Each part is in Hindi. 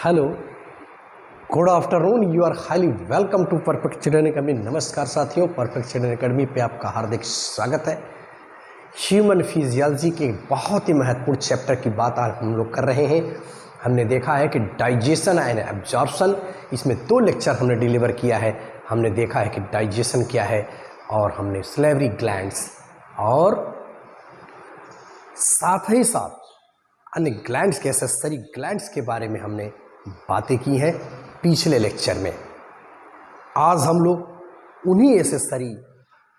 Hello, good afternoon. You are highly welcome to Perfect Children Academy. नमस्कार साथियों, परफेक्ट चिल्ड्रन एकेडमी पे आपका हार्दिक स्वागत है। ह्यूमन फिजियोलॉजी के बहुत ही महत्वपूर्ण चैप्टर की बात आज हम लोग कर रहे हैं। हमने देखा है कि डाइजेशन एंड एब्जॉर्प्शन, इसमें 2 लेक्चर हमने डिलीवर किया है। हमने देखा है कि डाइजेशन क्या है और हमने सलेवरी ग्लैंड्स और साथ ही साथ अन्य ग्लैंड्स के एक्सेसरी ग्लैंड्स के बारे में हमने बातें की हैं पिछले लेक्चर में। आज हम लोग उन्हीं एक्सेसरी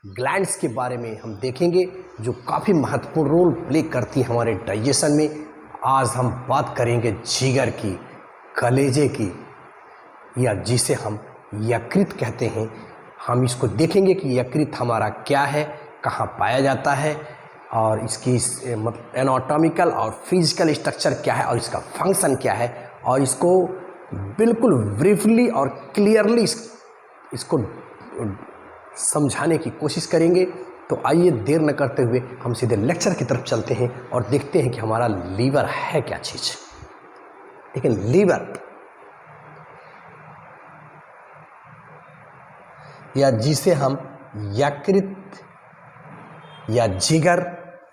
ग्लैंड्स के बारे में हम देखेंगे जो काफ़ी महत्वपूर्ण रोल प्ले करती हैं हमारे डाइजेशन में। आज हम बात करेंगे जिगर की, कलेजे की, या जिसे हम यकृत कहते हैं। हम इसको देखेंगे कि यकृत हमारा क्या है, कहाँ पाया जाता है और इसकी मतलब एनाटॉमिकल और फिजिकल स्ट्रक्चर क्या है और इसका फंक्शन क्या है, और इसको बिल्कुल ब्रीफली और क्लियरली इसको समझाने की कोशिश करेंगे। तो आइए देर न करते हुए हम सीधे लेक्चर की तरफ चलते हैं और देखते हैं कि हमारा लीवर है क्या चीज़। लेकिन लीवर या जिसे हम यकृत या जिगर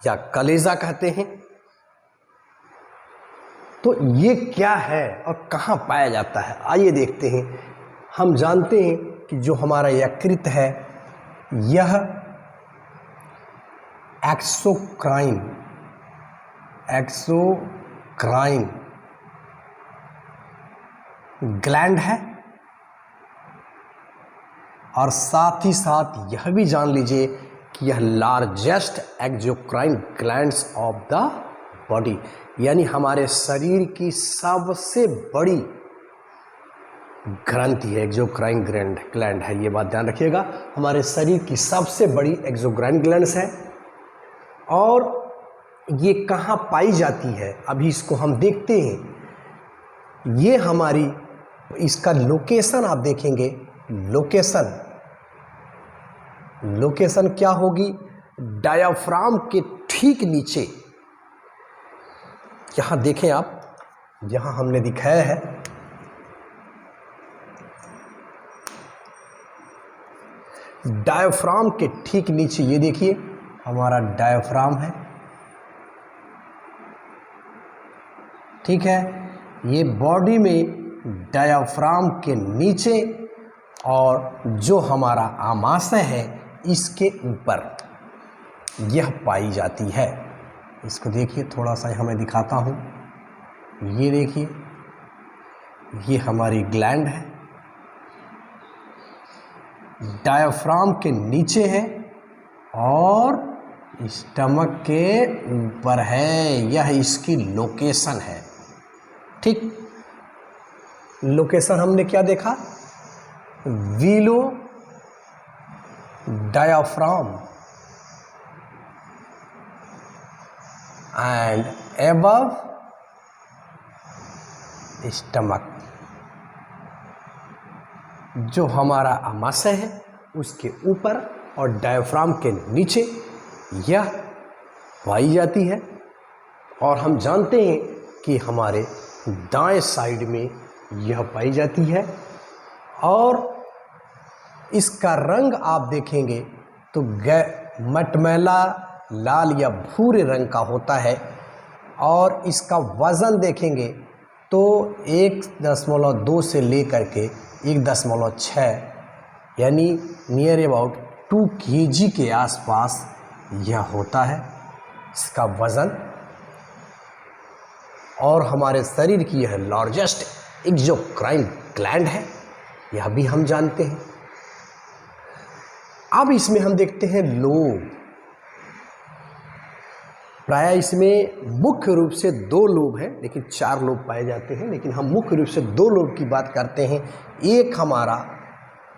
या कलेजा कहते हैं, तो ये क्या है और कहाँ पाया जाता है, आइए देखते हैं। हम जानते हैं कि जो हमारा यकृत है यह एक्सोक्राइन ग्लैंड है, और साथ ही साथ यह भी जान लीजिए कि यह largest exocrine glands of the body, यानी हमारे शरीर की सबसे बड़ी ग्रंथि है, एक्सोक्राइन ग्लैंड है। ये बात ध्यान रखिएगा, हमारे शरीर की सबसे बड़ी एक्सोक्राइन ग्लैंड्स है। और ये कहाँ पाई जाती है, अभी इसको हम देखते हैं। ये हमारी, इसका लोकेशन आप देखेंगे, लोकेशन क्या होगी, डायाफ्राम के ठीक नीचे। यहाँ देखें आप, यहाँ हमने दिखाया है डायाफ्राम के ठीक नीचे, ये देखिए हमारा डायाफ्राम है, ठीक है। ये बॉडी में डायाफ्राम के नीचे और जो हमारा आमाशय है इसके ऊपर यह पाई जाती है। इसको देखिए, थोड़ा सा हमें दिखाता हूँ। ये देखिए, ये हमारी ग्लैंड है, डायाफ्राम के नीचे है और स्टमक के ऊपर है। यह इसकी लोकेशन है, ठीक। लोकेशन हमने क्या देखा, willow diaphragm and above stomach. जो हमारा आमाशय है उसके ऊपर और डायाफ्राम के नीचे यह पाई जाती है। और हम जानते हैं कि हमारे दाएं साइड में यह पाई जाती है, और इसका रंग आप देखेंगे तो मटमैला लाल या भूरे रंग का होता है, और इसका वज़न देखेंगे तो 1.2 से लेकर के 1.6 यानी नियर अबाउट 2 kg के आसपास यह होता है इसका वज़न। और हमारे शरीर की यह लार्जेस्ट एक्सोक्राइन ग्लैंड है, यह भी हम जानते हैं। अब इसमें हम देखते हैं लोब। प्राय इसमें मुख्य रूप से 2 लोब हैं, लेकिन 4 लोब पाए जाते हैं, लेकिन हम मुख्य रूप से 2 लोब की बात करते हैं। एक हमारा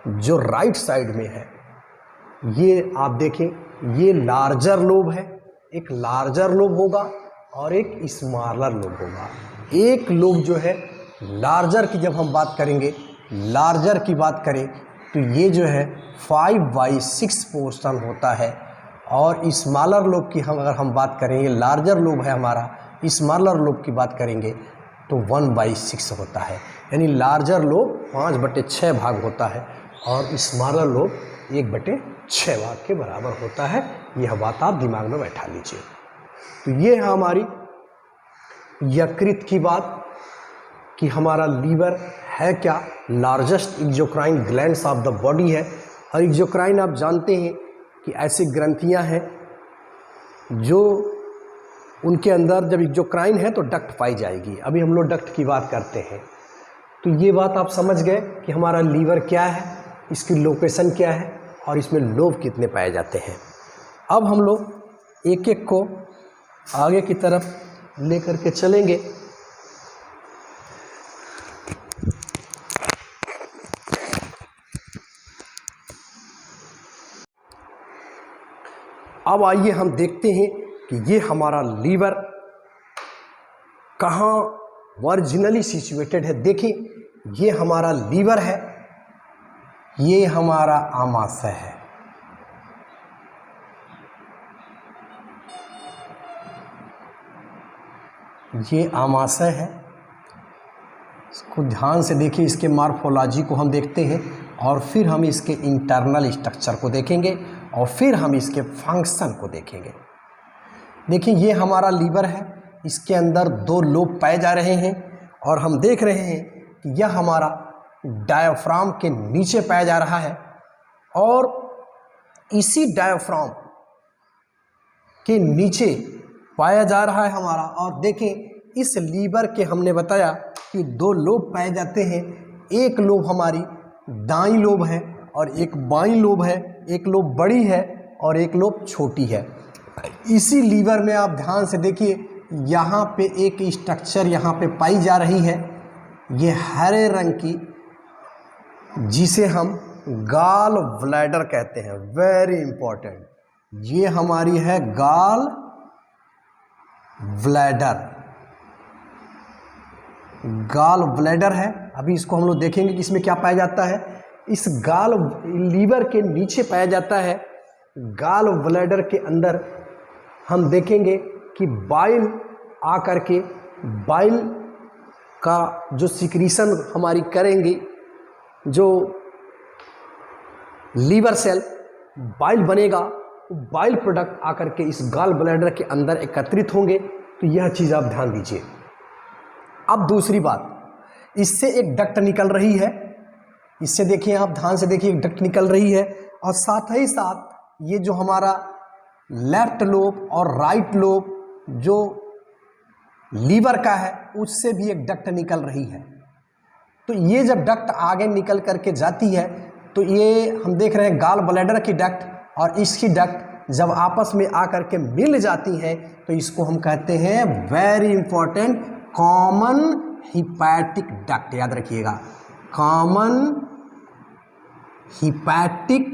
जो राइट साइड में है, ये आप देखें, ये लार्जर लोब है, एक लार्जर लोब होगा और एक स्मॉलर लोब होगा। एक लोब जो है लार्जर की, जब हम बात करेंगे, लार्जर की बात करें तो ये जो है 5/6 पोर्शन होता है, और स्मॉलर लोब की अगर हम बात करें, ये लार्जर लोब है हमारा, स्मॉलर लोब की बात करेंगे तो 1/6 होता है, यानी लार्जर लोब 5/6 भाग होता है और स्मॉलर लोब 1/6 भाग के बराबर होता है। यह बात आप दिमाग में बैठा लीजिए। तो ये है हमारी यकृत की बात कि हमारा लीवर है क्या, largest exocrine glands of the body है। और एक्सोक्राइन आप जानते हैं कि ऐसी ग्रंथियां हैं जो उनके अंदर जब एक्सोक्राइन है तो डक्ट पाई जाएगी। अभी हम लोग डक्ट की बात करते हैं। तो ये बात आप समझ गए कि हमारा लीवर क्या है, इसकी लोकेशन क्या है और इसमें लोब कितने पाए जाते हैं। अब हम लोग एक एक को आगे की तरफ लेकर के चलेंगे। अब आइए हम देखते हैं कि ये हमारा लीवर कहाँ वर्जिनली सिचुएटेड है। देखिए, ये हमारा लीवर है, ये हमारा आमाशय है, ये आमाशय है। इसको ध्यान से देखिए, इसके मॉर्फोलॉजी को हम देखते हैं और फिर हम इसके इंटरनल स्ट्रक्चर को देखेंगे और फिर हम इसके फंक्शन को देखेंगे। देखिए, ये हमारा लीवर है, इसके अंदर 2 लोब पाए जा रहे हैं और हम देख रहे हैं कि यह हमारा डायाफ्राम के नीचे पाया जा रहा है और इसी डायाफ्राम के नीचे पाया जा रहा है हमारा। और देखें, इस लीवर के हमने बताया कि 2 लोब पाए जाते हैं। एक लोब हमारी दाईं लोब है और एक बाईं लोब है। एक लोब बड़ी है और एक लोब छोटी है। इसी लीवर में आप ध्यान से देखिए, यहाँ पे एक स्ट्रक्चर यहाँ पे पाई जा रही है, ये हरे रंग की, जिसे हम गॉल ब्लैडर कहते हैं। वेरी इंपॉर्टेंट, ये हमारी है गॉल ब्लैडर। गॉल ब्लैडर है। अभी इसको हम लोग देखेंगे कि इसमें क्या पाया जाता है। इस गॉल लीवर के नीचे पाया जाता है। गॉल ब्लैडर के अंदर हम देखेंगे कि बाइल आकर के बाइल का जो सिक्रीशन हमारी करेंगी, जो लीवर सेल बाइल बनेगा, बाइल प्रोडक्ट आकर के इस गॉल ब्लैडर के अंदर एकत्रित होंगे। तो यह चीज़ आप ध्यान दीजिए। अब दूसरी बात, इससे एक डक्ट निकल रही है। इससे देखिए, आप ध्यान से देखिए, एक डक्ट निकल रही है और साथ ही साथ ये जो हमारा लेफ्ट लोब और राइट लोब जो लीवर का है, उससे भी एक डक्ट निकल रही है। तो ये जब डक्ट आगे निकल करके जाती है तो ये हम देख रहे हैं गॉल ब्लैडर की डक्ट और इसकी डक्ट जब आपस में आकर के मिल जाती है तो इसको हम कहते हैं, very important, common hepatic duct. याद रखिएगा, कॉमन हिपैटिक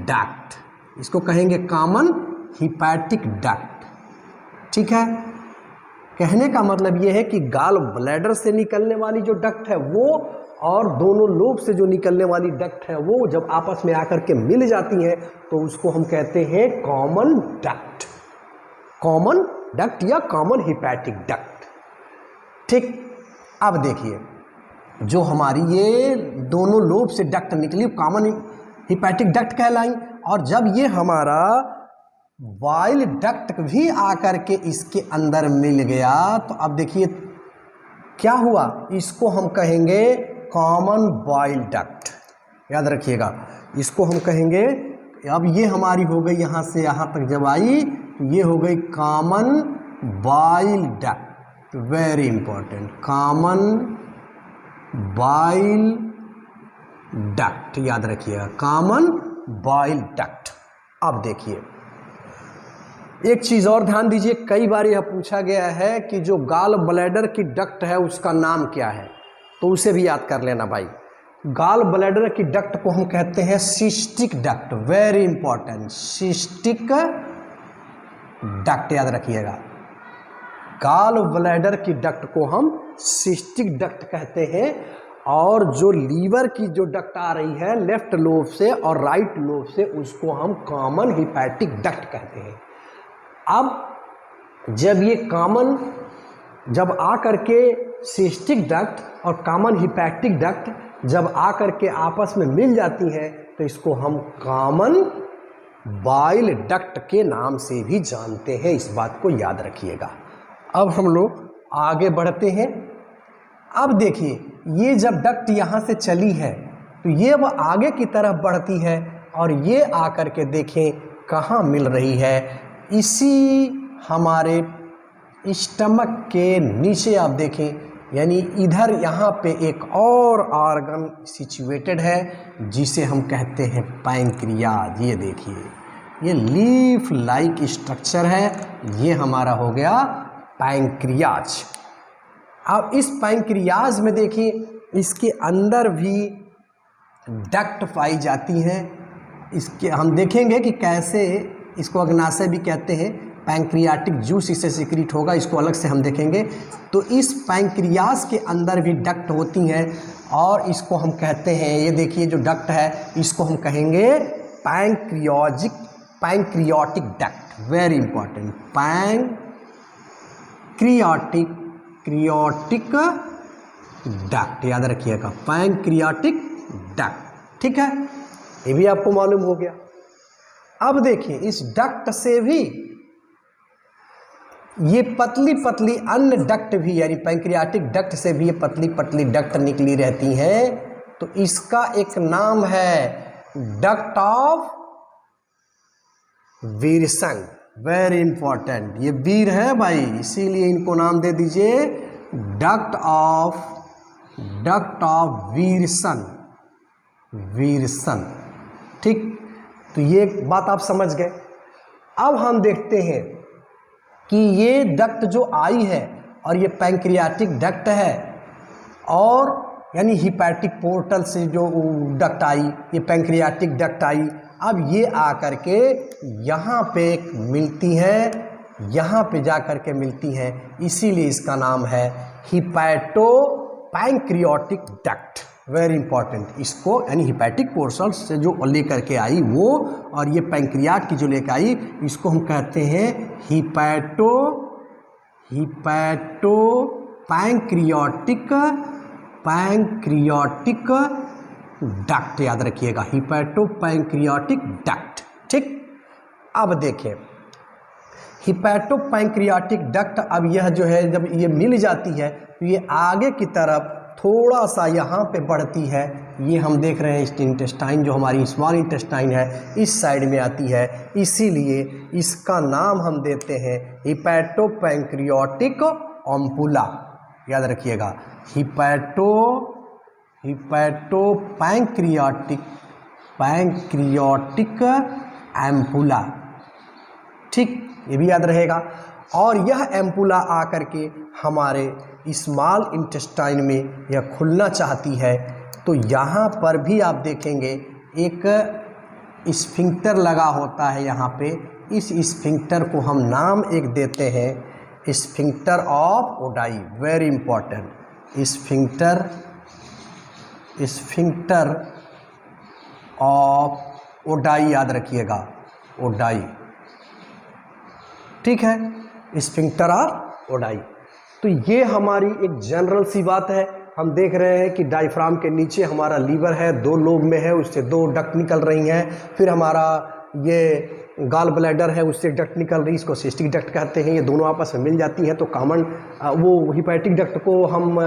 डक्ट, इसको कहेंगे कॉमन हिपैटिक डक्ट। ठीक है, कहने का मतलब ये है कि गॉल ब्लैडर से निकलने वाली जो डक्ट है वो और दोनों लोब से जो निकलने वाली डक्ट है वो जब आपस में आकर के मिल जाती हैं तो उसको हम कहते हैं कॉमन डक्ट। कॉमन डक्ट या कॉमन हिपैटिक डक्ट। ठीक, अब देखिए, जो हमारी ये दोनों लोब से डक्ट निकली कॉमन हिपैटिक डक्ट कहलाई और जब ये हमारा बाइल डक्ट भी आकर के इसके अंदर मिल गया तो अब देखिए क्या हुआ, इसको हम कहेंगे कॉमन बाइल डक्ट। याद रखिएगा, इसको हम कहेंगे, अब ये हमारी हो गई यहाँ से यहाँ तक जब आई तो ये हो गई common bile duct. Very important, common bile duct. याद रखिएगा, कॉमन बाइल डक्ट। अब देखिए, एक चीज़ और ध्यान दीजिए, कई बार यह पूछा गया है कि जो गॉल ब्लैडर की डक्ट है उसका नाम क्या है, तो उसे भी याद कर लेना भाई। गॉल ब्लैडर की डक्ट को हम कहते हैं cystic duct. Very important, cystic duct. याद रखिएगा, गॉल ब्लैडर की डक्ट को हम सिस्टिक डक्ट कहते हैं और जो लीवर की जो डक्ट आ रही है लेफ्ट लोब से और राइट लोब से उसको हम कॉमन हिपैटिक डक्ट कहते हैं। अब जब ये कॉमन जब आ करके सिस्टिक डक्ट और कॉमन हिपैटिक डक्ट जब आ करके आपस में मिल जाती हैं तो इसको हम कॉमन बाइल डक्ट के नाम से भी जानते हैं। इस बात को याद रखिएगा। अब हम लोग आगे बढ़ते हैं। अब देखिए, ये जब डक्ट यहाँ से चली है तो ये अब आगे की तरफ बढ़ती है और ये आकर के देखें कहाँ मिल रही है, इसी हमारे स्टमक के नीचे आप देखें, यानी इधर यहाँ पे एक और ऑर्गन सिचुएटेड है जिसे हम कहते हैं पैंक्रियाज। ये देखिए, ये लीफ लाइक स्ट्रक्चर है, ये हमारा हो गया पैंक्रियाज। अब इस पैंक्रियाज में देखिए, इसके अंदर भी डक्ट पाई जाती हैं। इसके हम देखेंगे कि कैसे, इसको अग्नाशय भी कहते हैं, पैंक्रियाटिक जूस इससे सिक्रीट होगा, इसको अलग से हम देखेंगे। तो इस पैंक्रियाज के अंदर भी डक्ट होती हैं और इसको हम कहते हैं, ये देखिए जो डक्ट है इसको हम कहेंगे pancreatic duct. Very important, pancreatic duct, याद रखिएगा, पैंक्रियाटिक डक्ट। ठीक है, ये भी आपको मालूम हो गया। अब देखिए, इस डक्ट से भी ये पतली पतली अन्य डक्ट भी, यानी पैंक्रियाटिक डक्ट से भी ये पतली पतली डक्ट निकली रहती हैं। तो इसका एक नाम है duct of Wilson. Very important, ये वीर है भाई, इसीलिए इनको नाम दे दीजिए डक्ट ऑफ विल्सन। ठीक, तो ये बात आप समझ गए। अब हम देखते हैं कि ये डक्ट जो आई है और ये पैंक्रियाटिक डक्ट है, और यानी हिपैटिक पोर्टल से जो डक्ट आई, ये पैंक्रियाटिक डक्ट आई। अब ये आकर के यहाँ पे मिलती है, यहाँ पे जा कर के मिलती है, इसीलिए इसका नाम है hepato pancreatic duct. Very important, इसको यानी हिपैटिक पोर्शन से जो लेकर के आई वो, और ये पैंक्रियाट की जो लेकर आई, इसको हम कहते हैं हिपैटो पैंक्रियाटिक डक्ट। याद रखिएगा, हिपैटो पैंक्रियाटिक डक्ट। ठीक, अब देखें हिपैटो पैंक्रियाटिक डक्ट, अब यह जो है जब ये मिल जाती है तो ये आगे की तरफ थोड़ा सा यहाँ पे बढ़ती है। ये हम देख रहे हैं इंटेस्टाइन, जो हमारी स्मॉल इंटेस्टाइन है, इस साइड में आती है, इसीलिए इसका नाम हम देते हैं हिपैटो पैंक्रियाटिक अम्पुला। याद रखिएगा, हिपैटो पैंक्रियाटिक एम्पुला। ठीक, ये भी याद रहेगा। और यह एम्पुला आकर के हमारे स्मॉल इंटेस्टाइन में यह खुलना चाहती है, तो यहाँ पर भी आप देखेंगे एक स्फिंक्टर लगा होता है यहाँ पे। इस स्फिंक्टर को हम नाम एक देते हैं sphincter of Oddi. Very important, sphincter of Oddi, याद रखिएगा, ओडाई। ठीक है, स्फिंक्टर ऑफ ओडाई। तो ये हमारी एक जनरल सी बात है। हम देख रहे हैं कि डायफ्राम के नीचे हमारा लीवर है, 2 लोब में है, उससे 2 डक्ट निकल रही हैं। फिर हमारा ये गॉल ब्लैडर है, उससे डक्ट निकल रही, इसको सिस्टिक डक्ट कहते हैं। ये दोनों आपस में मिल जाती हैं तो कॉमन वो हिपैटिक डक्ट को हम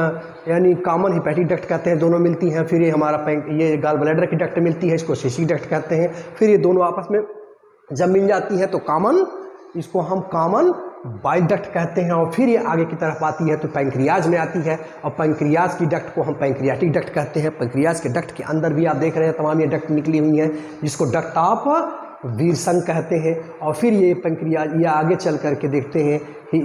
यानी कॉमन हिपैटिक डक्ट कहते हैं, दोनों मिलती हैं। फिर ये हमारा ये गॉल ब्लैडर की डक्ट मिलती है, इसको सिस्टिक डक्ट कहते हैं। फिर ये दोनों आपस में जब मिल जाती हैं तो कॉमन, इसको हम कॉमन बाइल डक्ट कहते हैं। और फिर ये आगे की तरफ आती है तो पैंक्रियाज में आती है, और पैंक्रियाज की डक्ट को हम पैंक्रियाटिक डक्ट कहते हैं। पैंक्रियाज के डक्ट के अंदर भी आप देख रहे हैं तमाम ये डक्ट निकली हुई हैं, जिसको डक्ट ऑफ विल्सन कहते हैं। और फिर ये पैंक्रियाज, ये आगे चल करके देखते हैं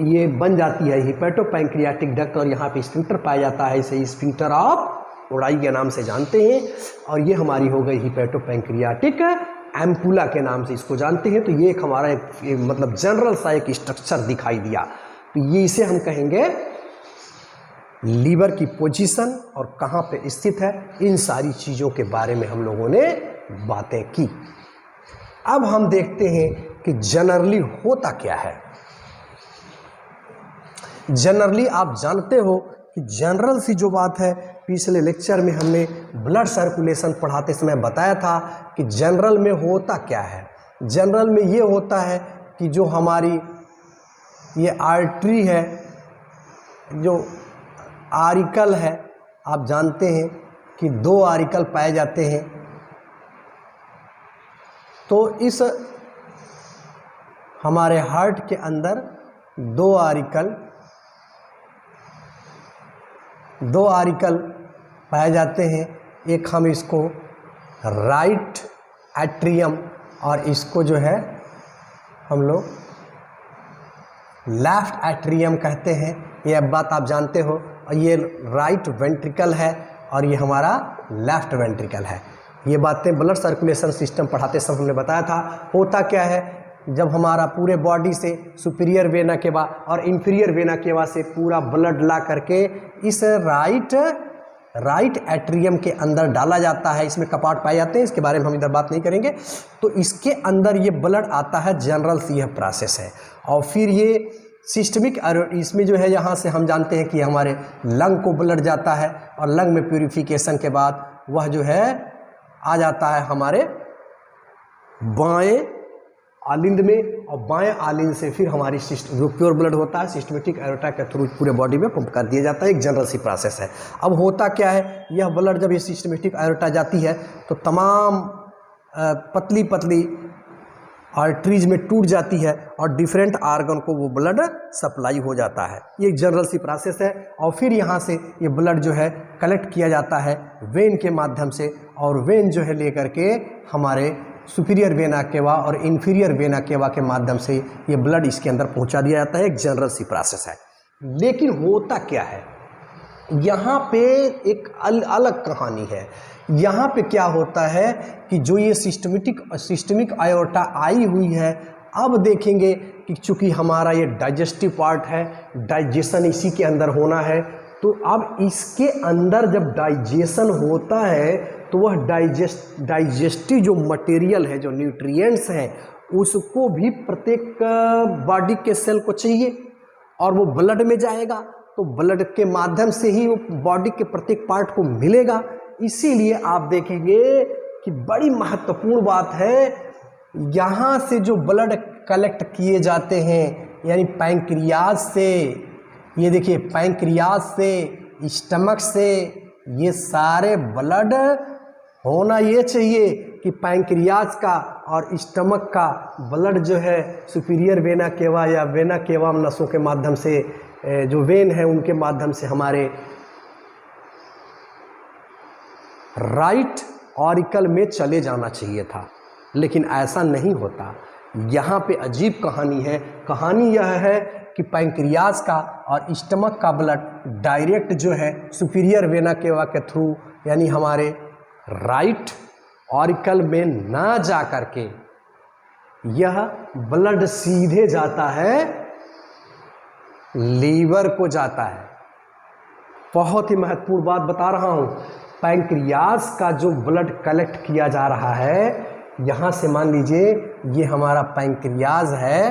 ये बन जाती है हिपैटो पैंक्रियाटिक डक्ट, और यहाँ पे स्फिंक्टर पाया जाता है, इसे स्फिंक्टर ऑफ ओडाई के नाम से जानते हैं। और ये हमारी हो गई हिपैटो पैंक्रियाटिक एम्पुला के नाम से इसको जानते हैं। तो ये एक हमारा एक मतलब जनरल सा एक स्ट्रक्चर दिखाई दिया। तो ये इसे हम कहेंगे लीवर की पोजीशन और कहाँ पे स्थित है, इन सारी चीज़ों के बारे में हम लोगों ने बातें की। अब हम देखते हैं कि जनरली होता क्या है। जनरली आप जानते हो कि जनरल सी जो बात है, पिछले लेक्चर में हमने ब्लड सर्कुलेशन पढ़ाते समय बताया था कि जनरल में होता क्या है। जनरल में ये होता है कि जो हमारी ये आर्टरी है, जो आरिकल है, आप जानते हैं कि 2 आरिकल पाए जाते हैं। तो इस हमारे हार्ट के अंदर 2 आरिकल पाए जाते हैं। एक हम इसको राइट एट्रियम और इसको जो है हम लोग लेफ्ट एट्रियम कहते हैं। ये बात आप जानते हो। और ये राइट वेंट्रिकल है और ये हमारा लेफ्ट वेंट्रिकल है। ये बातें ब्लड सर्कुलेशन सिस्टम पढ़ाते समय हमने बताया था। होता क्या है, जब हमारा पूरे बॉडी से सुपीरियर वेना केवा और इंफीरियर वेना केवा से पूरा ब्लड ला करके इस राइट एट्रियम के अंदर डाला जाता है। इसमें कपाट पाए जाते हैं, इसके बारे में हम इधर बात नहीं करेंगे। तो इसके अंदर ये ब्लड आता है, जनरल सी यह प्रोसेस है। और फिर ये सिस्टमिक इसमें जो है, यहाँ से हम जानते हैं कि हमारे लंग को ब्लड जाता है और लंग में प्यूरिफिकेशन के बाद वह जो है आ जाता है हमारे बाएं आलिंद में, और बाएं आलिंद से फिर हमारी जो प्योर ब्लड होता है सिस्टमेटिक एरोटा के थ्रू पूरे बॉडी में पंप कर दिया जाता है। एक जनरल सी प्रोसेस है। अब होता क्या है, यह ब्लड जब ये सिस्टमेटिक एरोटा जाती है तो तमाम पतली पतली आर्टरीज में टूट जाती है और डिफरेंट आर्गन को वो ब्लड सप्लाई हो जाता है। ये एक जनरल सी प्रोसेस है। और फिर यहाँ से ये ब्लड जो है कलेक्ट किया जाता है वेन के माध्यम से, और वेन जो है लेकर के हमारे सुपीरियर वेना केवा और इन्फीरियर वेना केवा के माध्यम से ये ब्लड इसके अंदर पहुँचा दिया जाता है। एक जनरल सी प्रोसेस है। लेकिन होता क्या है, यहाँ पे एक अलग कहानी है। यहाँ पे क्या होता है कि जो ये सिस्टमिक आयोर्टा आई हुई है, अब देखेंगे कि चूँकि हमारा ये डाइजेस्टिव पार्ट है, डाइजेशन इसी के अंदर होना है, तो अब इसके अंदर जब डाइजेशन होता है तो वह डाइजेस्टिव जो मटेरियल है, जो न्यूट्रिएंट्स हैं, उसको भी प्रत्येक बॉडी के सेल को चाहिए और वो ब्लड में जाएगा। तो ब्लड के माध्यम से ही वो बॉडी के प्रत्येक पार्ट को मिलेगा। इसीलिए आप देखेंगे कि बड़ी महत्वपूर्ण बात है, यहाँ से जो ब्लड कलेक्ट किए जाते हैं, यानी पैंक्रियाज से, ये देखिए पैंक्रियाज से, स्टमक से, ये सारे ब्लड होना ये चाहिए कि पैंक्रियाज का और स्टमक का ब्लड जो है सुपीरियर वेना केवा या वेना केवा नसों के माध्यम से, जो वेन है उनके माध्यम से हमारे राइट ऑरिकल में चले जाना चाहिए था। लेकिन ऐसा नहीं होता। यहाँ पे अजीब कहानी है। कहानी यह है कि पैंक्रियाज का और स्टमक का ब्लड डायरेक्ट जो है सुपीरियर वेना केवा के थ्रू, यानी हमारे राइट ऑरिकल में ना जा करके यह ब्लड सीधे जाता है लीवर को जाता है। बहुत ही महत्वपूर्ण बात बता रहा हूँ। पैंक्रियाज का जो ब्लड कलेक्ट किया जा रहा है, यहाँ से मान लीजिए ये हमारा पैंक्रियाज है,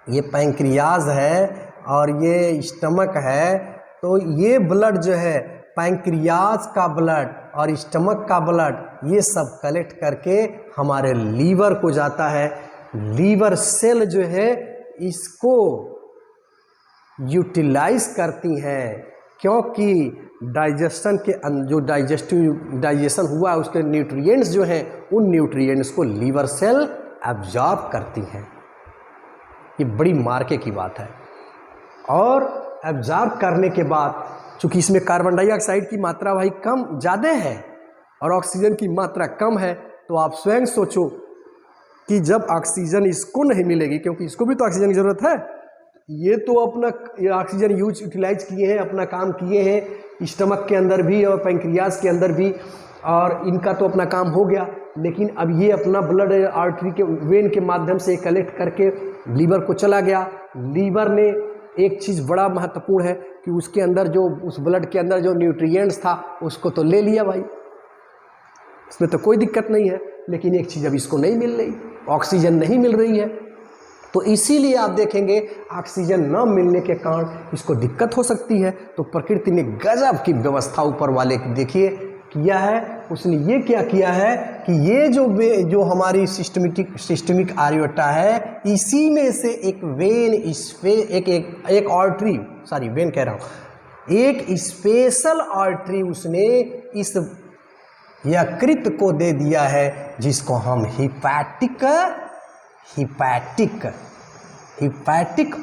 ये पैंक्रियाज है और ये स्टमक है। तो ये ब्लड जो है, पैंक्रियाज का ब्लड और स्टमक का ब्लड, ये सब कलेक्ट करके हमारे लीवर को जाता है। लीवर सेल जो है इसको यूटिलाइज करती हैं, क्योंकि डाइजेशन के जो डाइजेशन हुआ है उसके न्यूट्रिएंट्स जो हैं, उन न्यूट्रिएंट्स को लीवर सेल एब्जॉर्ब करती हैं। ये बड़ी मार्के की बात है। और एब्जॉर्ब करने के बाद चूँकि इसमें कार्बन डाइऑक्साइड की मात्रा भाई कम ज़्यादा है और ऑक्सीजन की मात्रा कम है, तो आप स्वयं सोचो कि जब ऑक्सीजन इसको नहीं मिलेगी, क्योंकि इसको भी तो ऑक्सीजन की ज़रूरत है, ये तो अपना ऑक्सीजन यूटिलाइज किए हैं, अपना काम किए हैं स्टमक के अंदर भी और पैंक्रियाज के अंदर भी, और इनका तो अपना काम हो गया। लेकिन अब ये अपना ब्लड आर्टरी के वेन के माध्यम से कलेक्ट करके लीवर को चला गया। लीवर ने एक चीज़ बड़ा महत्वपूर्ण है कि उसके अंदर जो उस ब्लड के अंदर जो न्यूट्रिएंट्स था उसको तो ले लिया भाई, इसमें तो कोई दिक्कत नहीं है। लेकिन एक चीज़ अब इसको नहीं मिल रही, ऑक्सीजन नहीं मिल रही है। तो इसीलिए आप देखेंगे ऑक्सीजन न मिलने के कारण इसको दिक्कत हो सकती है। तो प्रकृति ने गजब की व्यवस्था ऊपर वाले की देखिए किया है। उसने ये क्या किया है कि ये जो हमारी सिस्टमिक आर्योटा है, इसी में से एक वेन एक आर्टरी, सॉरी वेन कह रहा हूँ, एक स्पेशल आर्टरी उसने इस यकृत को दे दिया है, जिसको हम हिपैटिक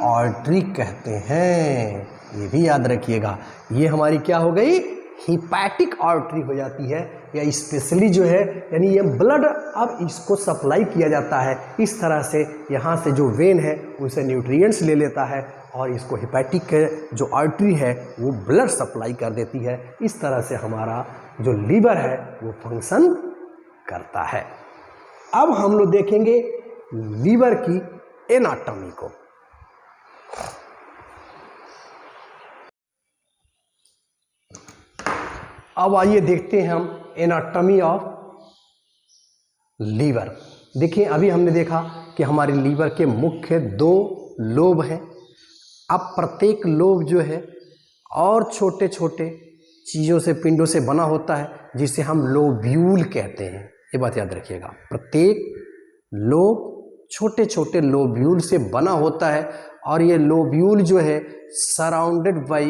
आर्टरी कहते हैं। ये भी याद रखिएगा, ये हमारी क्या हो गई, हिपैटिक आर्टरी हो जाती है, या स्पेशली जो है यानी ये ब्लड अब इसको सप्लाई किया जाता है इस तरह से, यहाँ से जो वेन है उनसे न्यूट्रिएंट्स ले लेता है और इसको हिपैटिक जो आर्टरी है वो ब्लड सप्लाई कर देती है। इस तरह से हमारा जो लीवर है वो फंक्शन करता है। अब हम लोग देखेंगे लीवर की एनाटॉमी को। अब आइए देखते हैं हम एनाटॉमी ऑफ लीवर। देखिए अभी हमने देखा कि हमारे लीवर के मुख्य 2 लोब हैं। अब प्रत्येक लोब जो है और छोटे छोटे चीज़ों से, पिंडों से बना होता है, जिसे हम लोब्यूल कहते हैं। ये बात याद रखिएगा, प्रत्येक लोब छोटे छोटे लोब्यूल से बना होता है, और ये लोब्यूल जो है सराउंडेड बाय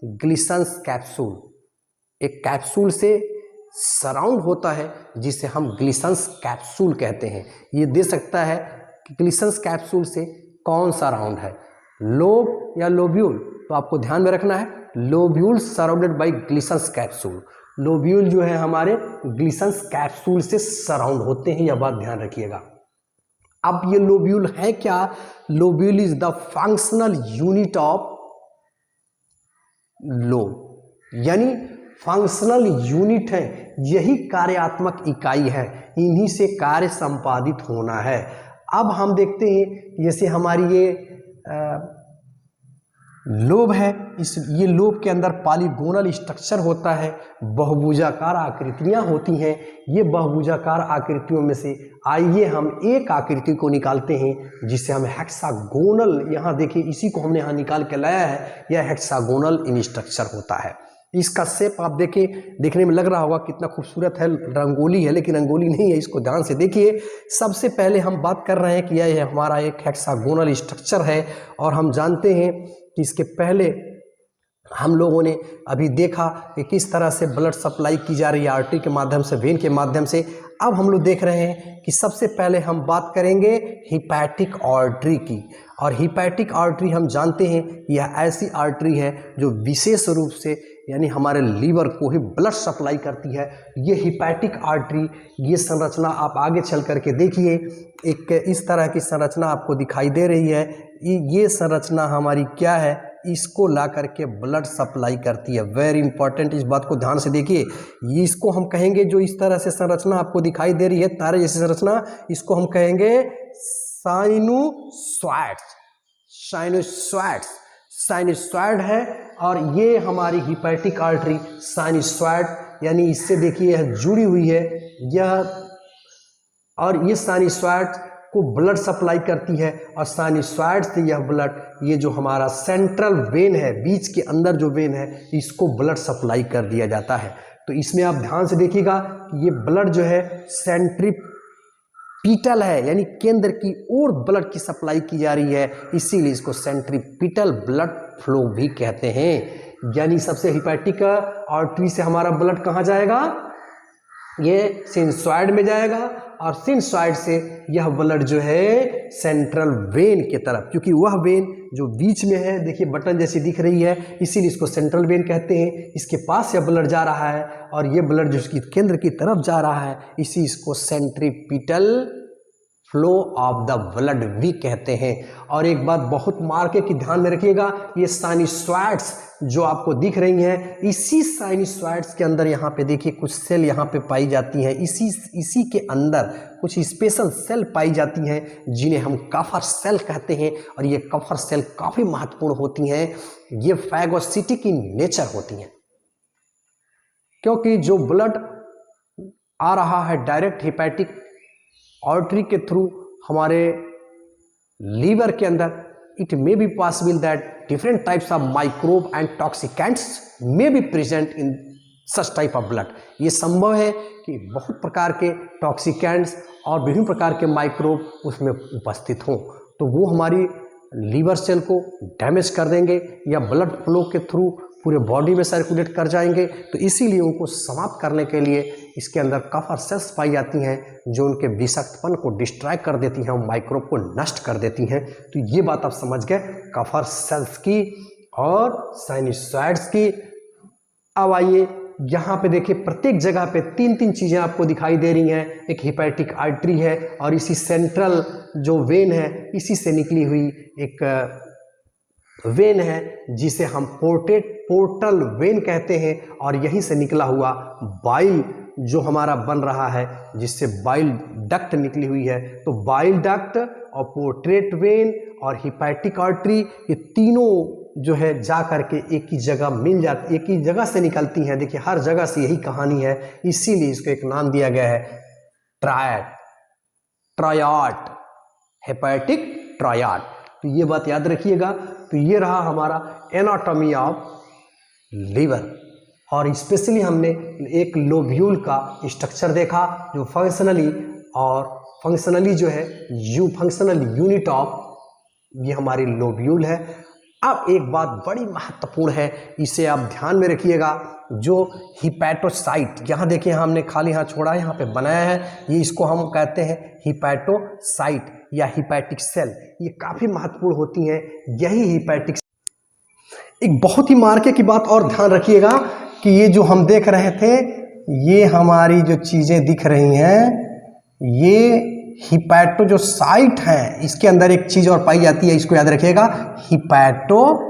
ग्लिसन्स कैप्सूल, एक कैप्सूल से सराउंड होता है जिसे हम ग्लिसन्स कैप्सूल कहते हैं। ये दे सकता है कि ग्लिसन्स कैप्सूल से कौन सा राउंड है, लोब या लोब्यूल। तो आपको ध्यान में रखना है lobule surrounded by Glisson's capsule. Lobule जो है हमारे ग्लिसन्स कैप्सूल से सराउंड होते हैं, यह बात ध्यान रखिएगा। अब ये लोब्यूल है क्या, lobule is the functional unit of lobe, यानी फंक्शनल यूनिट है, यही कार्यात्मक इकाई है, इन्हीं से कार्य संपादित होना है। अब हम देखते हैं जैसे हमारी ये लोब है, ये लोब के अंदर पॉलीगोनल स्ट्रक्चर होता है, बहुभुजाकार आकृतियां होती हैं। ये बहुभुजाकार आकृतियों में से आइए हम एक आकृति को निकालते हैं जिसे हम हेक्सागोनल, यहाँ देखिए इसी को हमने यहाँ निकाल के लाया है, यह हेक्सागोनल इन स्ट्रक्चर होता है। इसका शेप आप देखिए, देखने में लग रहा होगा कितना खूबसूरत है, रंगोली है, लेकिन रंगोली नहीं है, इसको ध्यान से देखिए। सबसे पहले हम बात कर रहे हैं कि यह हमारा एक हेक्सागोनल स्ट्रक्चर है, और हम जानते हैं कि इसके पहले हम लोगों ने अभी देखा कि किस तरह से ब्लड सप्लाई की जा रही है आर्टरी के माध्यम से, वेन के माध्यम से। अब हम लोग देख रहे हैं कि सबसे पहले हम बात करेंगे हिपैटिक आर्टरी की, और हिपैटिक आर्टरी हम जानते हैं यह ऐसी आर्टरी है जो विशेष रूप से यानी हमारे लीवर को ही ब्लड सप्लाई करती है। ये हिपैटिक आर्टरी, ये संरचना आप आगे चल करके देखिए, एक इस तरह की संरचना आपको दिखाई दे रही है। ये संरचना हमारी क्या है, इसको ला करके ब्लड सप्लाई करती है। वेरी इंपॉर्टेंट, इस बात को ध्यान से देखिए। ये इसको हम कहेंगे, जो इस तरह से संरचना आपको दिखाई दे रही है तारे जैसी संरचना, इसको हम कहेंगे साइनोसॉइड है। और ये हमारी हिपैटिक आर्टरी साइनोसॉइड, यानी इससे देखिए यह जुड़ी हुई है, यह, और ये साइनोसॉइड को ब्लड सप्लाई करती है, और साइनोसॉइड से यह ब्लड, ये जो हमारा सेंट्रल वेन है, बीच के अंदर जो वेन है, इसको ब्लड सप्लाई कर दिया जाता है। तो इसमें आप ध्यान से देखिएगा कि ये ब्लड जो है सेंट्रीपिटल है, यानी केंद्र की ओर ब्लड की सप्लाई की जा रही है, इसीलिए इसको सेंट्रीपिटल ब्लड फ्लो भी कहते हैं। यानी सबसे हिपैटिक आर्टरी से हमारा ब्लड कहाँ जाएगा, ये सिनसॉइड में जाएगा, और सिनसॉइड से यह ब्लड जो है सेंट्रल वेन की तरफ, क्योंकि वह वेन जो बीच में है, देखिए बटन जैसी दिख रही है, इसीलिए इसको सेंट्रल वेन कहते हैं। इसके पास यह ब्लड जा रहा है, और ये ब्लड जो इसकी केंद्र की तरफ जा रहा है, इसी इसको centripetal flow of the blood भी कहते हैं। और एक बात बहुत मार्के की ध्यान में रखिएगा, ये साइनोसॉइड्स जो आपको दिख रही हैं, इसी साइनोसॉइड्स के अंदर यहाँ पे देखिए कुछ सेल यहाँ पे पाई जाती हैं, इसी के अंदर कुछ स्पेशल सेल पाई जाती हैं जिन्हें हम कफर सेल कहते हैं। और ये कफर सेल काफ़ी महत्वपूर्ण होती हैं, ये फैगोसिटिक इन नेचर होती हैं, क्योंकि जो ब्लड आ रहा है डायरेक्ट हिपैटिक आर्टरी के थ्रू हमारे लीवर के अंदर it may be possible that different types of microbe and toxicants may be present in such type of blood. ये संभव है कि बहुत प्रकार के टॉक्सिकेंट्स और विभिन्न प्रकार के माइक्रोब उसमें उपस्थित हों, तो वो हमारी लीवर सेल को डैमेज कर देंगे या ब्लड फ्लो के थ्रू पूरे बॉडी में सर्कुलेट कर जाएंगे। तो इसीलिए उनको समाप्त करने के लिए इसके अंदर कफर सेल्स पाई जाती हैं जो उनके विषाक्तपन को डिस्ट्रॉय कर देती हैं और माइक्रोब को नष्ट कर देती हैं। तो ये बात आप समझ गए कफर सेल्स की और साइनसॉइड्स की। अब आइए यहाँ पे देखिए प्रत्येक जगह पे तीन तीन चीज़ें आपको दिखाई दे रही हैं। एक हिपैटिक आर्टरी है और इसी सेंट्रल जो वेन है इसी से निकली हुई एक वेन है जिसे हम पोर्टल वेन कहते हैं, और यहीं से निकला हुआ बाइल जो हमारा बन रहा है जिससे बाइल डक्ट निकली हुई है। तो बाइल डक्ट और पोर्ट्रेट वेन और हिपैटिक आर्टरी ये तीनों जो है जा करके एक ही जगह मिल जाती, एक ही जगह से निकलती हैं। देखिए हर जगह से यही कहानी है, इसीलिए इसको एक नाम दिया गया है ट्रायड, हेपैटिक ट्रायड। तो ये बात याद रखिएगा। तो ये रहा हमारा एनाटॉमी ऑफ लीवर, और स्पेशली हमने एक लोब्यूल का स्ट्रक्चर देखा जो फंक्शनली जो है फंक्शनल यूनिट ऑफ ये हमारी लोब्यूल है। अब एक बात बड़ी महत्वपूर्ण है, इसे आप ध्यान में रखिएगा, जो हिपैटोसाइट, यहाँ देखिए हमने खाली हाथ छोड़ा है, यहाँ पे बनाया है, ये इसको हम कहते हैं हिपैटोसाइट या हिपैटिक सेल। ये काफ़ी महत्वपूर्ण होती हैं, यही हिपैटिक। एक बहुत ही मार्के की बात और ध्यान रखिएगा कि ये जो हम देख रहे थे, ये हमारी जो चीज़ें दिख रही हैं, ये हिपैटो जो साइट है इसके अंदर एक चीज और पाई जाती है, इसको याद रखिएगा, हिपैटोसाइट।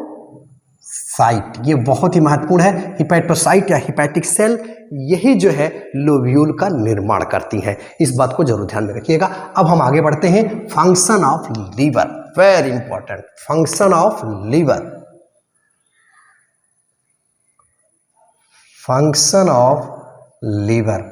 ये बहुत ही महत्वपूर्ण है। हिपैटोसाइट या हिपैटिक सेल यही जो है लोब्यूल का निर्माण करती हैं, इस बात को जरूर ध्यान में रखिएगा। अब हम आगे बढ़ते हैं। Function of liver, very important, function of liver. Function of liver,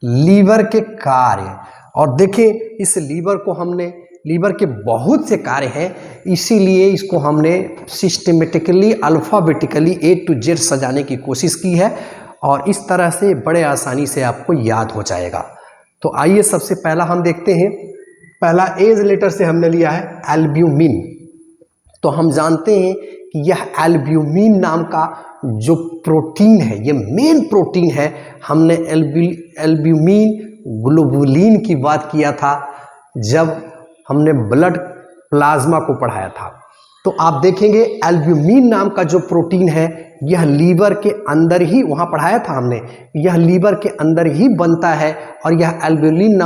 liver के कार्य। और देखिए इस लीवर को हमने, लीवर के बहुत से कार्य हैं, इसीलिए इसको हमने systematically alphabetically A to Z सजाने की कोशिश की है, और इस तरह से बड़े आसानी से आपको याद हो जाएगा। तो आइए सबसे पहला हम देखते हैं। पहला एज लेटर से हमने लिया है एल्ब्यूमिन। तो हम जानते हैं कि यह एल्ब्यूमिन नाम का जो प्रोटीन है, ये मेन प्रोटीन है। हमने एल्ब्यूमिन ग्लोबुलिन की बात किया था जब हमने ब्लड प्लाज्मा को पढ़ाया था। तो आप देखेंगे एल्ब्यूमिन नाम का जो प्रोटीन है यह लीवर के अंदर ही, वहाँ पढ़ाया था हमने, यह लीवर के अंदर ही बनता है, और यह एल्ब्यूमिन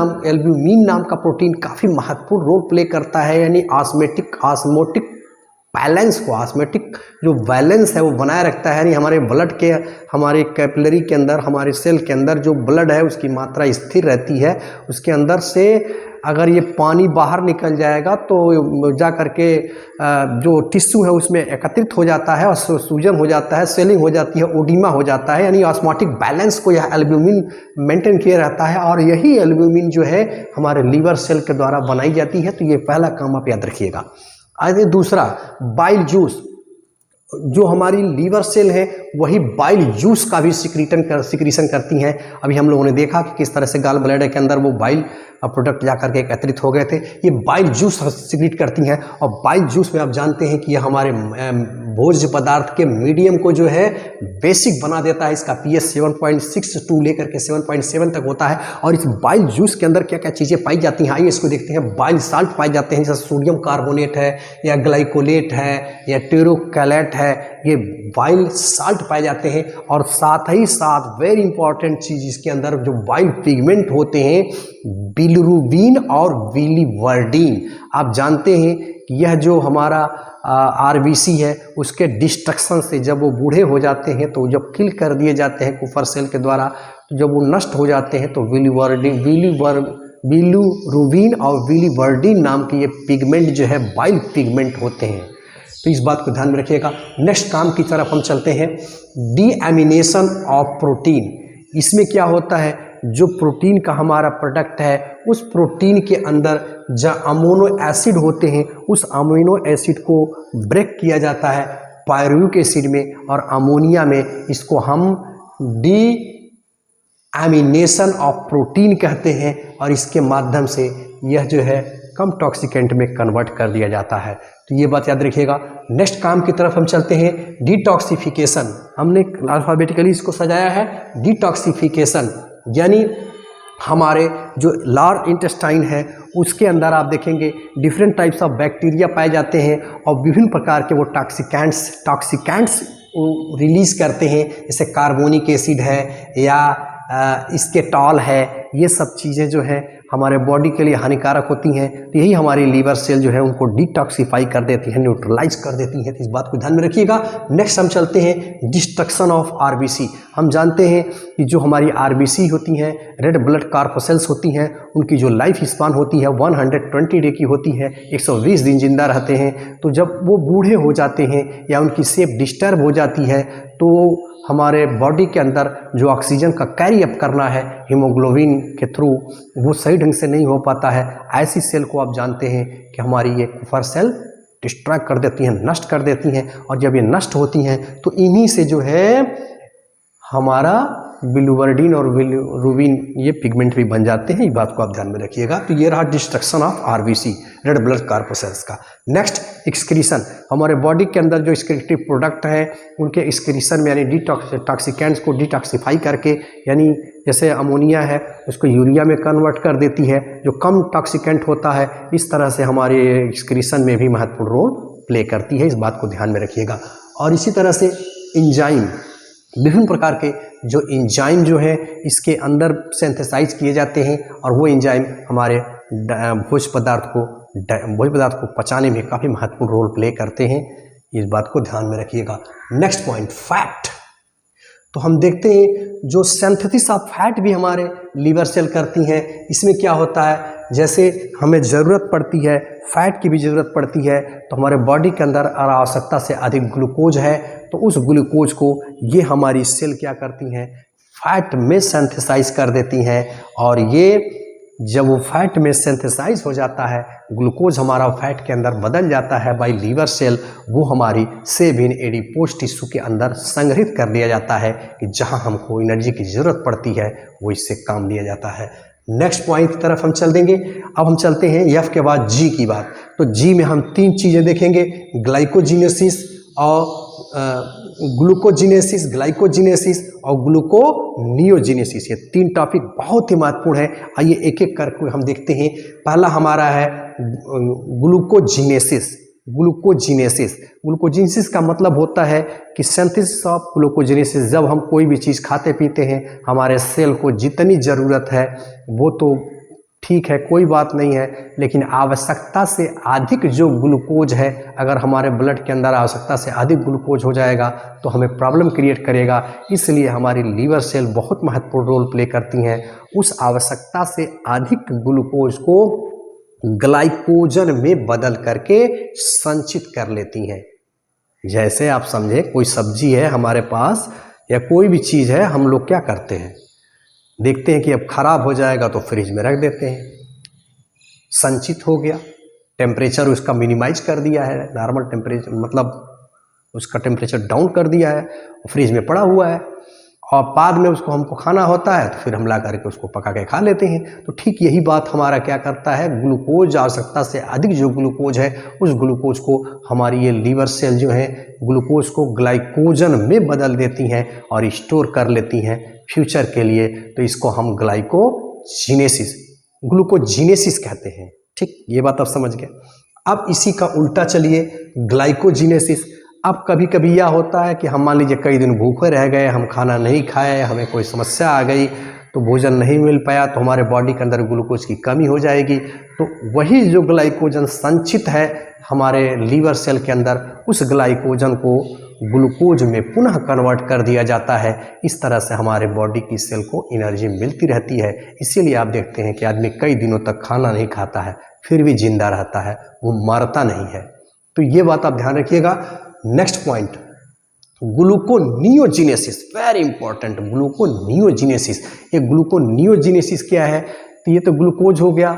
नाम का प्रोटीन काफ़ी महत्वपूर्ण रोल प्ले करता है, यानी ऑस्मोटिक बैलेंस को, ऑस्मोटिक जो बैलेंस है वो बनाए रखता है। यानी हमारे ब्लड के, हमारे कैपिलरी के अंदर, हमारे सेल के अंदर जो ब्लड है उसकी मात्रा स्थिर रहती है। उसके अंदर से अगर ये पानी बाहर निकल जाएगा तो जा करके जो टिश्यू है उसमें एकत्रित हो जाता है और सूजन हो जाता है, स्वेलिंग हो जाती है, ओडिमा हो जाता है। यानी ऑस्मोटिक बैलेंस को यह एल्ब्यूमिन मेंटेन किया रहता है, और यही एल्ब्यूमिन जो है हमारे लीवर सेल के द्वारा बनाई जाती है। तो ये पहला काम आप याद रखिएगा। आगे दूसरा, बाइल जूस। जो हमारी लीवर सेल है वही बाइल जूस का भी सिक्रीशन करती हैं। अभी हम लोगों ने देखा कि किस तरह से गाल ब्लैडर के अंदर वो बाइल प्रोडक्ट जाकर के एकत्रित हो गए थे। ये बाइल जूस सिक्रीट करती हैं, और बाइल जूस में आप जानते हैं कि यह हमारे भोज्य पदार्थ के मीडियम को जो है बेसिक बना देता है। इसका pH 7.62 लेकर के 7.7 तक होता है। और इस बाइल जूस के अंदर क्या क्या चीज़ें पाई जाती हैं, आइए इसको देखते हैं। बाइल साल्ट पाए जाते हैं, जैसे सोडियम कार्बोनेट है, या ग्लाइकोलेट है, या टेरोकैलेट है, ये बाइल साल्ट पाए जाते हैं। और साथ ही साथ वेरी इंपॉर्टेंट चीज़, इसके अंदर जो बाइल पिगमेंट होते हैं, बिलिरुबिन और बिलिवर्डिन। आप जानते हैं कि यह जो हमारा आरबीसी है उसके डिस्ट्रक्शन से जब वो बूढ़े हो जाते हैं, तो जब किल कर दिए जाते हैं कुफर सेल के द्वारा, तो जब वो नष्ट हो जाते हैं तो बिलिरुबिन और बिलिवर्डिन नाम के ये पिगमेंट जो है बाइल पिगमेंट होते हैं। तो इस बात को ध्यान में रखिएगा। नेक्स्ट काम की तरफ हम चलते हैं, डीएमिनेशन ऑफ प्रोटीन। इसमें क्या होता है, जो प्रोटीन का हमारा प्रोडक्ट है उस प्रोटीन के अंदर जो अमीनो एसिड होते हैं उस अमीनो एसिड को ब्रेक किया जाता है पायरुविक एसिड में और अमोनिया में। इसको हम डीएमीनेशन ऑफ प्रोटीन कहते हैं और इसके माध्यम से यह जो है कम टॉक्सिकेंट में कन्वर्ट कर दिया जाता है। तो ये बात याद रखिएगा। नेक्स्ट काम की तरफ हम चलते हैं, डिटॉक्सिफिकेशन। हमने अल्फाबेटिकली इसको सजाया है डिटॉक्सिफिकेशन, यानी हमारे जो लार्ज इंटेस्टाइन है उसके अंदर आप देखेंगे डिफरेंट टाइप्स ऑफ बैक्टीरिया पाए जाते हैं और विभिन्न प्रकार के वो टॉक्सिकेंट्स रिलीज करते हैं, जैसे कार्बोनिक एसिड है या स्केटॉल है। ये सब चीज़ें जो है हमारे बॉडी के लिए हानिकारक होती हैं, तो यही हमारी लीवर सेल जो है उनको डिटॉक्सिफाई कर देती है, न्यूट्रलाइज कर देती है। तो इस बात को ध्यान में रखिएगा। नेक्स्ट हम चलते हैं डिस्ट्रक्शन ऑफ आरबीसी। हम जानते हैं कि जो हमारी आरबीसी होती हैं, रेड ब्लड कॉर्पसेल्स होती हैं, उनकी जो लाइफ स्पान होती है 120 डे की होती है, 120 दिन जिंदा रहते हैं। तो जब वो बूढ़े हो जाते हैं या उनकी शेप डिस्टर्ब हो जाती है तो हमारे बॉडी के अंदर जो ऑक्सीजन का कैरी अप करना है हीमोग्लोबिन के थ्रू वो सही ढंग से नहीं हो पाता है। ऐसी सेल को आप जानते हैं कि हमारी ये कुफर सेल डिस्ट्रॉय कर देती हैं, नष्ट कर देती हैं। और जब ये नष्ट होती हैं तो इन्हीं से जो है हमारा बिलिरुबिन और बिलिरुबिन ये पिगमेंट भी बन जाते हैं। ये बात को आप ध्यान में रखिएगा। तो ये रहा destruction of RBC, red blood corpuscles का। नेक्स्ट एक्सक्रीशन, हमारे बॉडी के अंदर जो एक्सक्रीटिव प्रोडक्ट हैं उनके एक्सक्रीशन में यानी टॉक्सिकेंट्स को डिटॉक्सिफाई करके, यानी जैसे अमोनिया है उसको यूरिया में कन्वर्ट कर देती है जो कम टॉक्सिकेंट होता है। इस तरह से हमारे एक्सक्रीशन में भी महत्वपूर्ण रोल प्ले करती है। इस बात को ध्यान में रखिएगा। और इसी तरह से एंजाइम, विभिन्न प्रकार के जो एंजाइम जो है इसके अंदर सिंथेसाइज किए जाते हैं और वो एंजाइम हमारे भोज्य पदार्थ को पचाने में काफ़ी महत्वपूर्ण रोल प्ले करते हैं। इस बात को ध्यान में रखिएगा। Next point, fat. तो हम देखते हैं जो सिंथेसिस ऑफ फैट भी हमारे लीवर सेल करती हैं। इसमें क्या होता है, जैसे हमें ज़रूरत पड़ती है, फैट की भी ज़रूरत पड़ती है, तो हमारे बॉडी के अंदर आवश्यकता से अधिक ग्लूकोज है तो उस ग्लूकोज को ये हमारी सेल क्या करती हैं, फैट में सिंथेसाइज कर देती हैं। और ये जब वो फैट में सिंथेसाइज हो जाता है, ग्लूकोज हमारा फैट के अंदर बदल जाता है बाय लीवर सेल, वो हमारी सेबिन एडिपोज टिश्यू के अंदर संग्रहित कर दिया जाता है कि जहां हमको एनर्जी की ज़रूरत पड़ती है वो इससे काम लिया जाता है। नेक्स्ट पॉइंट की तरफ हम चल देंगे। अब हम चलते हैं एफ के बाद जी की बात। तो जी में हम तीन चीज़ें देखेंगे, ग्लाइकोजिनेसिस और ग्लूकोजिनेसिस, ग्लाइकोजिनेसिस और ग्लूकोनियोजिनेसिस। ये तीन टॉपिक बहुत ही महत्वपूर्ण है। आइए एक एक करके हम देखते हैं। पहला हमारा है ग्लूकोजिनेसिस। ग्लूकोजिनेसिस का मतलब होता है कि सिंथेसिस ऑफ ग्लूकोजिनेसिस। जब हम कोई भी चीज़ खाते पीते हैं, हमारे सेल को जितनी ज़रूरत है वो तो ठीक है, कोई बात नहीं है, लेकिन आवश्यकता से अधिक जो ग्लूकोज है, अगर हमारे ब्लड के अंदर आवश्यकता से अधिक ग्लूकोज हो जाएगा तो हमें प्रॉब्लम क्रिएट करेगा। इसलिए हमारी लीवर सेल बहुत महत्वपूर्ण रोल प्ले करती हैं। उस आवश्यकता से अधिक ग्लूकोज को ग्लाइकोजन में बदल करके संचित कर लेती हैं। जैसे आप समझे कोई सब्जी है हमारे पास या कोई भी चीज़ है, हम लोग क्या करते हैं, देखते हैं कि अब ख़राब हो जाएगा तो फ्रिज में रख देते हैं, संचित हो गया, टेम्परेचर उसका मिनिमाइज कर दिया है, नॉर्मल टेम्परेचर मतलब उसका टेम्परेचर डाउन कर दिया है, फ्रिज में पड़ा हुआ है और बाद में उसको हमको खाना होता है तो फिर हम ला करके उसको पका के खा लेते हैं। तो ठीक यही बात हमारा क्या करता है, ग्लूकोज आवश्यकता से अधिक जो ग्लूकोज है उस ग्लूकोज को हमारी ये लीवर सेल जो है ग्लूकोज को ग्लाइकोजन में बदल देती हैं और स्टोर कर लेती हैं फ्यूचर के लिए। तो इसको हम ग्लूकोजिनेसिस कहते हैं। ठीक, ये बात आप समझ गए। अब इसी का उल्टा चलिए, ग्लाइकोजिनेसिस। अब कभी कभी यह होता है कि हम मान लीजिए कई दिन भूखे रह गए, हम खाना नहीं खाए, हमें कोई समस्या आ गई तो भोजन नहीं मिल पाया तो हमारे बॉडी के अंदर ग्लूकोज की कमी हो जाएगी। तो वही जो ग्लाइकोजन संचित है हमारे लीवर सेल के अंदर, उस ग्लाइकोजन को ग्लूकोज में पुनः कन्वर्ट कर दिया जाता है। इस तरह से हमारे बॉडी की सेल को एनर्जी मिलती रहती है। इसीलिए आप देखते हैं कि आदमी कई दिनों तक खाना नहीं खाता है फिर भी जिंदा रहता है, वो मरता नहीं है। तो ये बात आप ध्यान रखिएगा। Next point, gluconeogenesis, very important, gluconeogenesis. ये ग्लूकोनियोजिनेसिस क्या है? तो ये तो ग्लूकोज हो गया,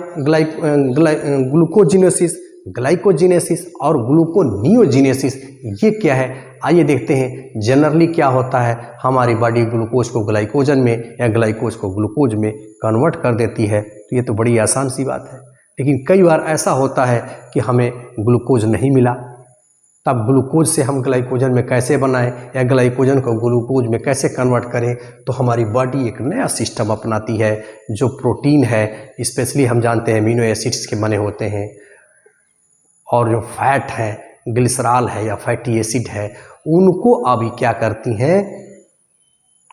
ग्लूकोजिनेसिस, ग्लाइकोजिनेसिस और ग्लूकोनियोजिनेसिस, ये क्या है? आइए देखते हैं जनरली क्या होता है। हमारी बॉडी ग्लूकोज को ग्लाइकोजन में या ग्लाइकोज को ग्लूकोज में कन्वर्ट कर देती है, तो ये तो बड़ी आसान सी बात है। लेकिन कई बार ऐसा होता है कि हमें ग्लूकोज नहीं मिला, तब ग्लूकोज से हम ग्लाइकोजन में कैसे बनाएं या ग्लाइकोजन को ग्लूकोज में कैसे कन्वर्ट करें? तो हमारी बॉडी एक नया सिस्टम अपनाती है। जो प्रोटीन है, स्पेशली हम जानते हैं अमीनो एसिड्स के बने होते हैं, और जो फैट है, ग्लिसरॉल है या फैटी एसिड है, उनको अभी क्या करती हैं?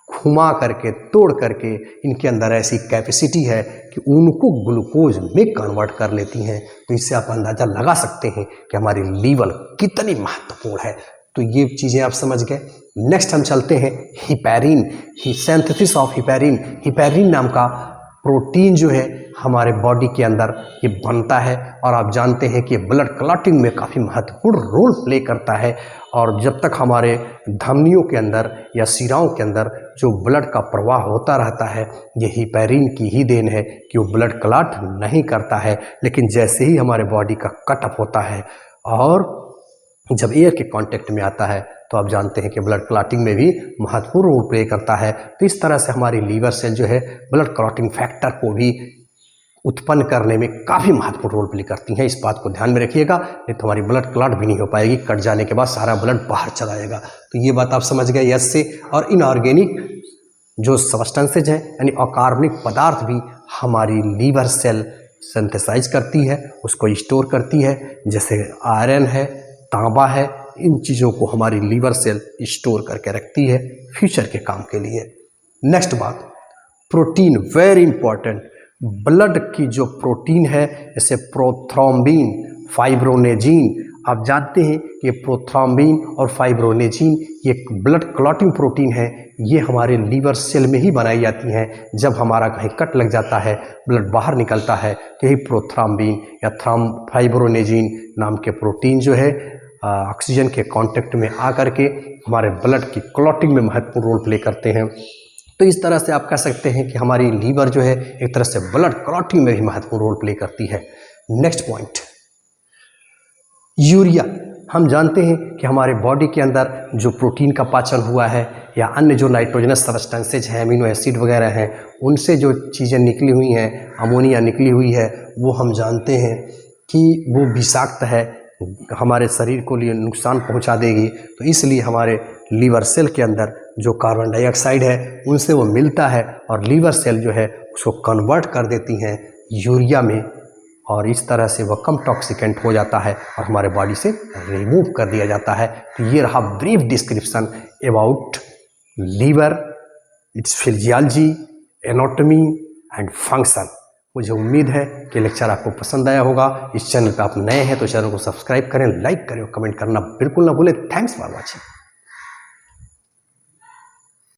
घुमा करके, तोड़ करके, इनके अंदर ऐसी कैपेसिटी है कि उनको ग्लूकोज में कन्वर्ट कर लेती हैं। तो इससे आप अंदाज़ा लगा सकते हैं कि हमारी लीवर कितनी महत्वपूर्ण है। तो ये चीज़ें आप समझ गए। नेक्स्ट हम चलते हैं heparin, synthesis of heparin. Heparin नाम का प्रोटीन जो है हमारे बॉडी के अंदर ये बनता है, और आप जानते हैं कि ब्लड क्लॉटिंग में काफ़ी महत्वपूर्ण रोल प्ले करता है। और जब तक हमारे धमनियों के अंदर या शिराओं के अंदर जो ब्लड का प्रवाह होता रहता है, ये हिपैरिन की ही देन है कि वो ब्लड क्लॉट नहीं करता है। लेकिन जैसे ही हमारे बॉडी का कट ऑफ होता है और जब एयर के कांटेक्ट में आता है, तो आप जानते हैं कि ब्लड क्लॉटिंग में भी महत्वपूर्ण रोल प्ले करता है। तो इस तरह से हमारी लीवर सेल जो है ब्लड क्लॉटिंग फैक्टर को भी उत्पन्न करने में काफ़ी महत्वपूर्ण रोल प्ले करती हैं। इस बात को ध्यान में रखिएगा, नहीं तो हमारी ब्लड क्लॉट भी नहीं हो पाएगी। कट जाने के बाद सारा ब्लड बाहर चला जाएगा। तो ये बात आप समझ गए यस से। और इनऑर्गेनिक जो सब्सटेंसेज हैं, यानी अकार्बनिक पदार्थ भी हमारी लीवर सेल सिंथेसाइज करती है, उसको स्टोर करती है। जैसे आयरन है, तांबा है, इन चीज़ों को हमारी लीवर सेल स्टोर करके रखती है फ्यूचर के काम के लिए। नेक्स्ट बात, प्रोटीन, वेरी इंपॉर्टेंट। ब्लड की जो प्रोटीन है, जैसे प्रोथ्रोम्बिन, फाइब्रोनेजिन, आप जानते हैं कि प्रोथ्रोम्बिन और फाइब्रोनेजिन ये ब्लड क्लॉटिंग प्रोटीन है। ये हमारे लीवर सेल में ही बनाई जाती हैं। जब हमारा कहीं कट लग जाता है, ब्लड बाहर निकलता है, तो यही प्रोथ्रोम्बिन या फाइब्रोनेजिन नाम के प्रोटीन जो है ऑक्सीजन के कांटेक्ट में आकर के हमारे ब्लड की क्लॉटिंग में महत्वपूर्ण रोल प्ले करते हैं। तो इस तरह से आप कह सकते हैं कि हमारी लीवर जो है एक तरह से ब्लड क्लॉटिंग में भी महत्वपूर्ण रोल प्ले करती है। Next point, urea. हम जानते हैं कि हमारे बॉडी के अंदर जो प्रोटीन का पाचन हुआ है या अन्य जो नाइट्रोजनस सब्सटेंसेज हैं, अमीनो एसिड वगैरह हैं, उनसे जो चीज़ें निकली हुई हैं, अमोनिया निकली हुई है, वो हम जानते हैं कि वो विषाक्त है, हमारे शरीर को लिए नुकसान पहुंचा देगी। तो इसलिए हमारे लीवर सेल के अंदर जो कार्बन डाइऑक्साइड है उनसे वो मिलता है, और लीवर सेल जो है उसको कन्वर्ट कर देती हैं यूरिया में, और इस तरह से वह कम टॉक्सिकेंट हो जाता है और हमारे बॉडी से रिमूव कर दिया जाता है। तो ये रहा brief description about liver, its physiology, anatomy and function. मुझे उम्मीद है कि लेक्चर आपको पसंद आया होगा। इस चैनल पर आप नए हैं तो चैनल को सब्सक्राइब करें, लाइक करें और कमेंट करना बिल्कुल ना भूलें। Thanks for watching.